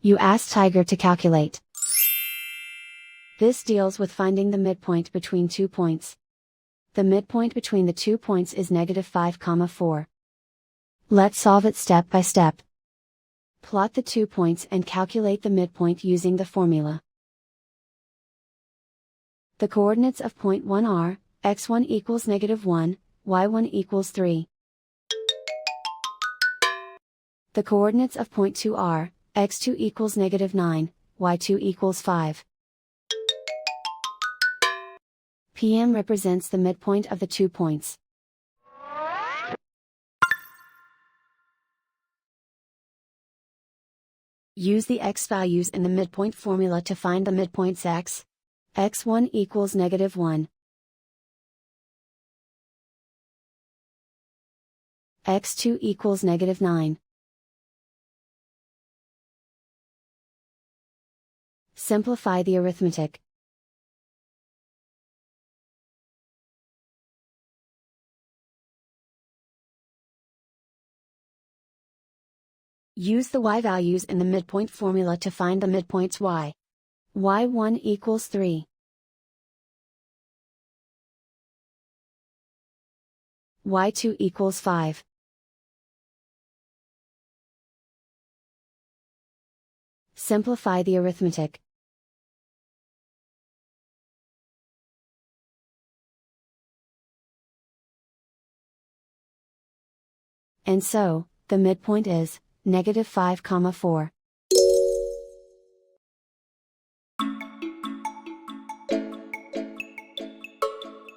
You ask Tiger to calculate. This deals with finding the midpoint between 2 points. The midpoint between the 2 points is -5, 4. Let's solve it step by step. Plot the 2 points and calculate the midpoint using the formula. The coordinates of point 1 are, x1 equals -1, y1 equals 3. The coordinates of point 2 are, x2 equals -9, y2 equals 5. PM represents the midpoint of the 2 points. Use the x values in the midpoint formula to find the midpoints x. x1 equals -1. x2 equals -9. Simplify the arithmetic. Use the y values in the midpoint formula to find the midpoints y. y1 equals 3. y2 equals 5. Simplify the arithmetic. And so, the midpoint is -5, 4.